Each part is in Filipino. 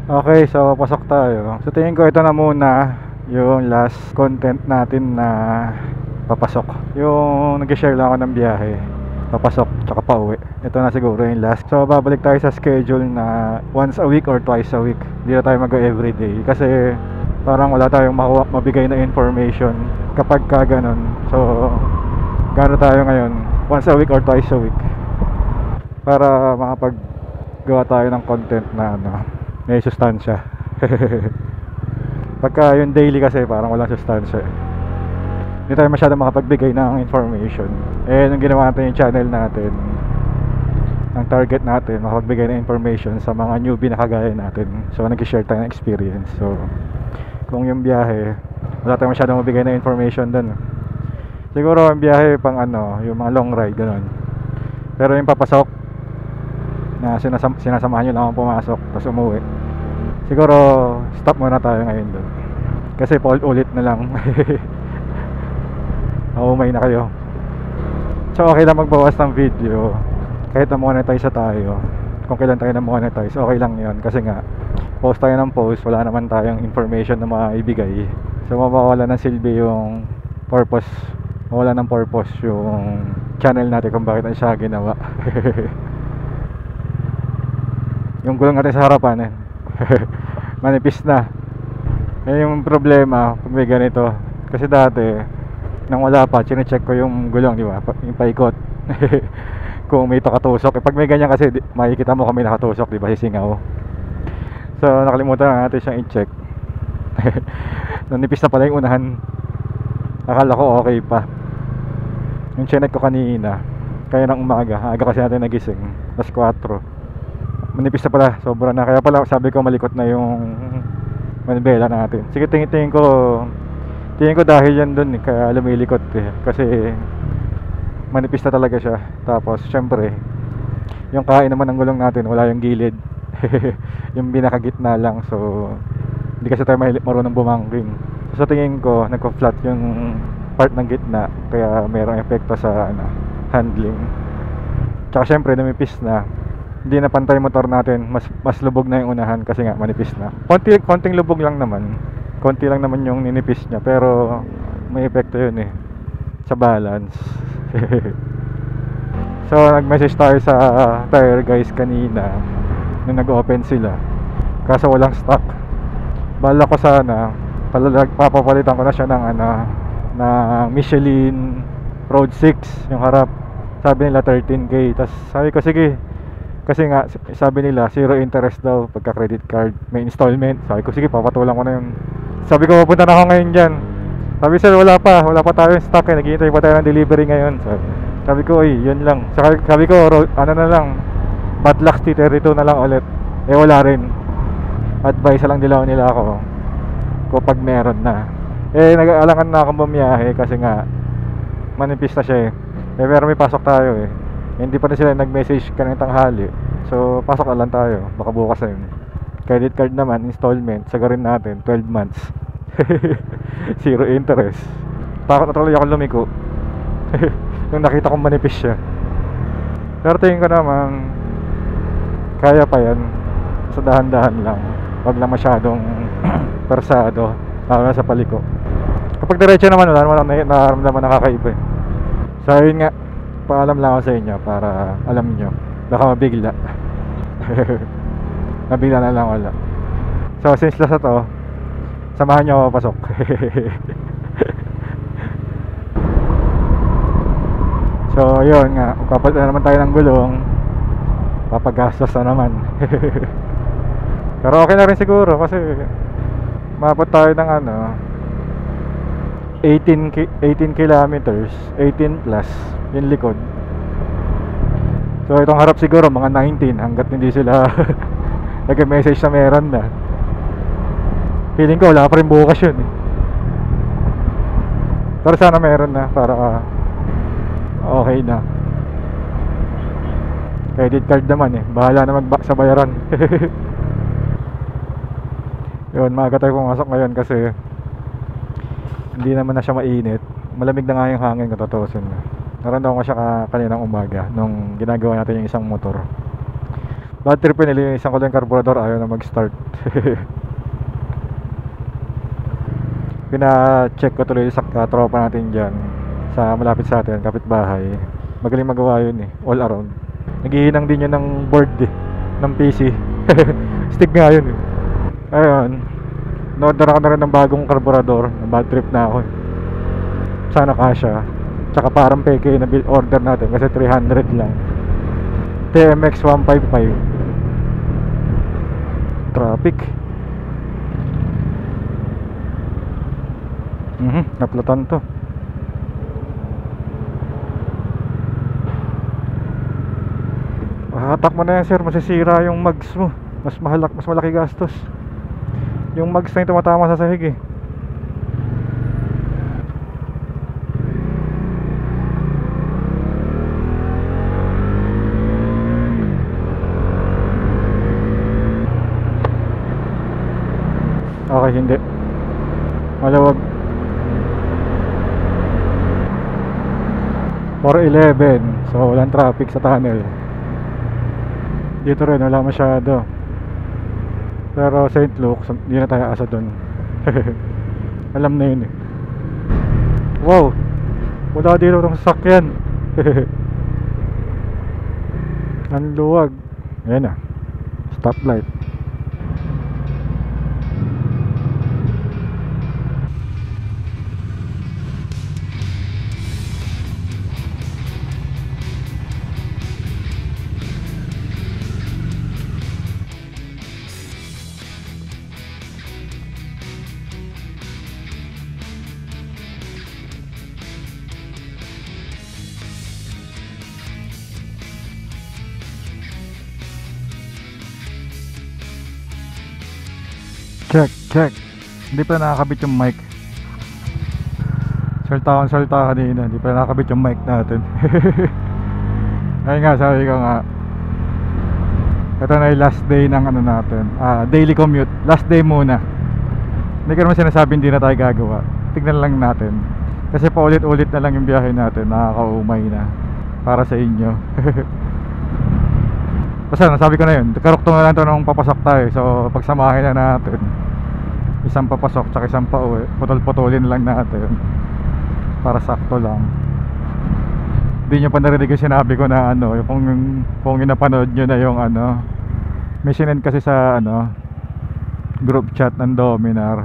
Okay, so pasok tayo. So tingin ko ito na muna yung last content natin na papasok. Yung nag-share lang ako ng biyahe, papasok tsaka pauwi. Ito na siguro yung last. So babalik tayo sa schedule na once a week or twice a week. Hindi na tayo mag-go everyday kasi parang wala tayong mabigay na information kapag ka ganun. So gano'n tayo ngayon, once a week or twice a week, para makapaggawa tayo ng content na may sustansya. Pagka yung daily kasi parang walang sustansya, hindi tayo masyadong makapagbigay ng information. Nung ginawa natin yung channel natin, ang target natin makapagbigay ng information sa mga newbie na kagaya natin. So nag-share tayo ng experience. So kung yung biyahe, wala tayong masyadong mabigay ng information dun. Siguro yung biyahe pang yung mga long ride ganun. Pero yung papasok na sinasamahan nyo lang akong pumasok tapos umuwi, siguro stop muna tayo ngayon doon kasi paulit-ulit na lang. Umay na kayo. So okay lang magbawas ng video kahit na monetize tayo. Kung kailan tayo na monetize, okay lang yun kasi nga post tayo ng post, wala naman tayong information na maibigay. So mawawala ng silbi yung purpose, mawala ng purpose yung channel natin kung bakit siya ginawa. Yung gulong natin sa harapan manipis na. Yung problema pag may ganito, kasi dati nang wala pa, chine-check ko yung gulong, di ba? Yung paikot. Kung may katusok. Pag may ganyan kasi makikita mo kami nakatusok, di ba? Sisingaw. So nakalimutan na natin siyang i-check. Nanipis na pala yung unahan. Akala ko okay pa. Yung chinek ko kanina, kaya ng umaga, aga kasi natin nagising, alas 4, manipis na pala, sobra na. Kaya pala sabi ko malikot na yung manibela natin. Sige, tingin ko dahil yan dun kaya lumilikot kasi manipis na talaga siya. Tapos syempre yung kain naman ng gulong natin wala yung gilid. Yung binakagitna lang, so hindi kasi tayo marunong bumangking. So tingin ko nagko-flat yung part ng gitna kaya mayroong epekto sa handling. Tsaka syempre namipis na, hindi na pantay motor natin, mas lubog na yung unahan kasi nga manipis na. Konting lubog lang naman, konti lang naman yung ninipis niya, pero may epekto yun sa balance. So nag-message tayo sa tire guys kanina nung nag-open sila, kaso walang stock. Bala ko sana papapalitan ko na siya ng na Michelin Road 6 yung harap. Sabi nila 13k, tas sabi ko sige, kasi nga sabi nila zero interest daw pagka credit card, may installment. Sabi ko sige, papatulan ko na yun. Sabi ko pupunta na ako ngayon dyan. Sabi sir, wala pa tayo in stock naghihintay pa tayo ng delivery ngayon. Sabi ko yun lang. Sabi ko ano na lang, Batlax T32 na lang ulit. Wala rin. Advice lang nila ako kung pag meron na. Nag-aalangan na akong bumiyahe kasi nga manipis na siya pero may pasok tayo hindi pa na sila nag-message kanina tanghali. So pasok na lang tayo, baka bukas na yun. Credit card naman, installment, sagarin natin 12 months. Zero interest. Takot na tuloy ako lumiko. Nung nakita kong manipis siya. Pero tingin ko naman kaya pa yan. So dahan-dahan lang, wag lang masyadong persado, lalo na sa paliko. Kapag diretso naman wala naman nararamdaman nakakaiba So yun nga, paalam lang ako sa inyo para alam nyo, baka mabigla. Nabigla na lang wala. So since last na to, samahan nyo ako pasok. So yun nga, kapalit na naman tayo ng gulong, papagastos na naman. Pero okay na rin siguro kasi mabot tayo ng 18 kilometers, 18 plus yung likod. So itong harap siguro mga 19 hanggat hindi sila nag-message na meron na. Feeling ko wala pa rin bukas yun pero sana meron na para okay na. Credit card naman bahala na sa bayaran. Yun, maaga tayo pumasok ngayon kasi hindi naman na siya mainit. Malamig na nga yung hangin kung tutusin. Naramdaman ko siya kaninang umaga nung ginagawa natin yung isang motor. Bad trip yun, nilinisan ko lang yung carburetor, ayaw na mag-start. Pina-check ko tuloy sa tropa natin dyan sa malapit sa atin, kapitbahay. Magaling magawa yun eh, all around. Naghihinang din yun ng board eh, ng PC. Stick nga yun eh. Ayun, na-order ako na rin ng bagong carburetor. Bad trip na ako eh. Sana kasha. Tsaka parang peke na bill order natin kasi 300 lang. TMX 155. Traffic. Naplatan to. Hatak mo na yan sir, masisira yung mags mo. Mas malaki gastos. Yung mags na yung tumatama sa sahig eh. Okay, hindi. Malawag. 411. So walang traffic sa tunnel. Dito rin wala masyado. Pero St. Luke's, hindi na tayo asa doon. Alam na yun eh. Wow, wala dito itong sasakyan. Ang luwag. Ayan na, stoplight. Check. Hindi pa nakakabit yung mic. Salta kanina. Hindi pa nakakabit yung mic natin. Ayun nga, sabi ko nga, ito na yung last day ng ano natin, daily commute. Last day muna. Hindi ko naman sinasabing hindi na tayo gagawa. Tignan lang natin. Kasi paulit-ulit na lang yung biyahe natin. Nakakaumay na para sa inyo. Basta nasabi ko na yun, karukto na lang ito nung papasok tayo. So pagsamahin na natin, isang papasok tsaka isang pauwi, putol-putulin lang natin para sakto lang. Hindi nyo pa narinig yung sinabi ko na ano, kung yung napanood nyo na yung ano, may sinend kasi sa ano group chat ng Dominar.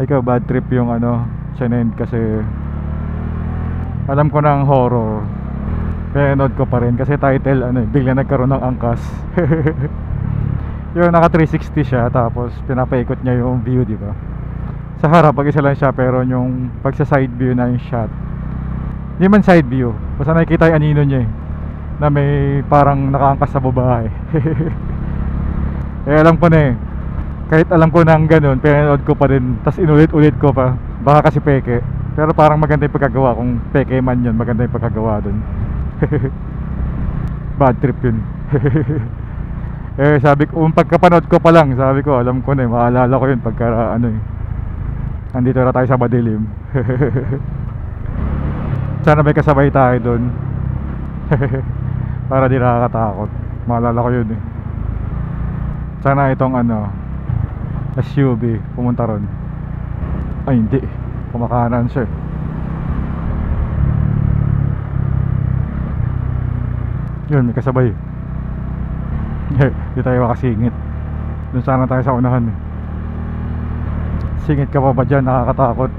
Ikaw, bad trip yung ano sinend kasi alam ko ng horror. Pinanood ko pa rin kasi title ano, bigla nagkaroon ng angkas. Yung naka 360 siya, tapos pinapaikot niya yung view, di ba? Sa harap pag isa lang siya, pero yung pag sa side view na yung shot, hindi man side view, basta nakikita yung anino niya eh, na may parang nakaangkas sa babae. Eh alam ko na eh, kahit alam ko na ang ganun, pinanood ko pa rin, tas inulit-ulit ko pa, baka kasi peke. Pero parang maganda yung pagkagawa, kung peke man yun, maganda yung pagkagawa dun. Bad trip yun. Eh sabi ko, pagkapanood ko pa lang, sabi ko, alam ko na eh, maalala ko yun pagka ano eh, andito na tayo sa madilim. Sana may kasabay tayo dun. Para di nakakatakot. Maalala ko yun eh. Sana itong ano SUV pumunta ron. Ay hindi, kumakanan siya. Yun, may kasabay. Di tayo makasingit. Doon sana tayo sa unahan eh. Singit ka pa ba dyan? Nakakatakot.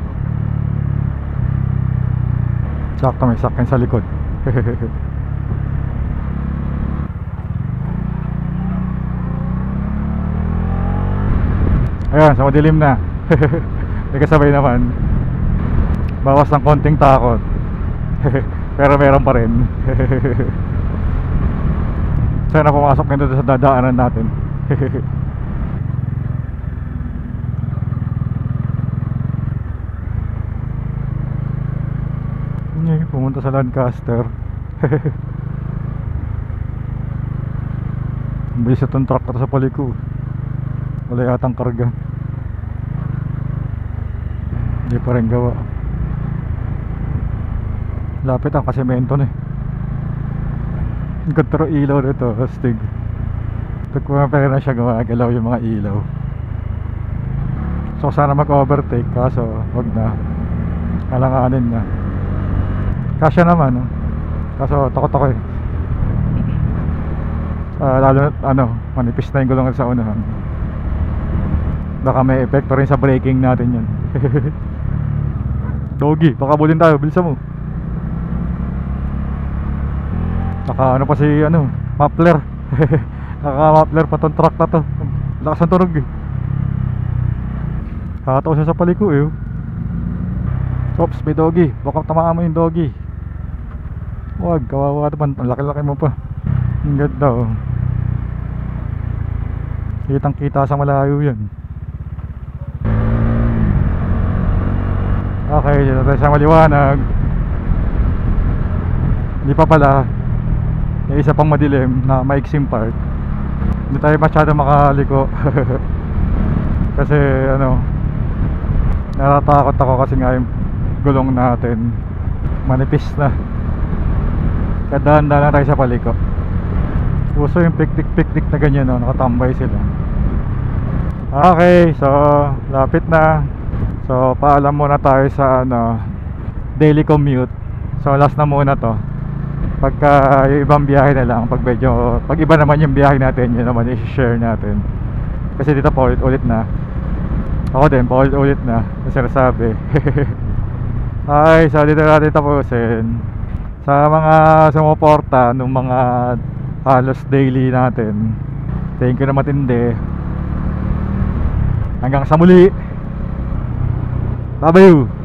Sakto may sakyan sa likod. Ayan, sa madilim na. May kasabay naman. Bawas ng konting takot. Pero meron pa rin. Sana pumasok nito sa dadaanan natin. Pumunta sa Lancaster. Bilis itong tractor sa paliko. Wala yatang karga. Hindi pa rin gawa. Lapit ang kasemento na eh. Ang ganda ilaw nito, astig. Pag pumapera na siya, gumagalaw yung mga ilaw. So sana mag-overtake, kaso wag na, alanganin na. Kasya naman, no? Kaso takot ako eh. Lalo na manipis na yung gulong sa unahan. Baka may epekto rin sa braking natin yan. Doggy, baka bulin tayo, bilisan mo. Naka pa si muffler. Naka muffler pa tong truck na to. Lakas ang tunog eh. Hataw siya sa paliko eh. Oops, may doggy, baka tamaan mo yung doggy. Wag, kawawa naman, ang laki-laki mo pa. Ang ganda oh. Kitang kita sa malayo yan. Okay, dito tayo sa maliwanag. Hindi pa pala. Yung isa pang madilim na maiksing part. Hindi tayo masyado makaliko. Kasi natatakot ako kasi nga yung gulong natin manipis na. Kadaan-daan lang tayo sa paliko. Uso yung picnic na ganyan, nakatambay sila. Okay, so lapit na. So paalam muna tayo sa daily commute. So last na muna to. Pagka yung ibang biyahe na lang, pag iba naman yung biyahe natin, yun naman i-share natin. Kasi dito paulit-ulit na. Ako din, paulit-ulit na sinasabi. Ay, so dito natin tapusin. Sa mga sumuporta nung mga halos daily natin, thank you na matindi. Hanggang sa muli. Bye-bye.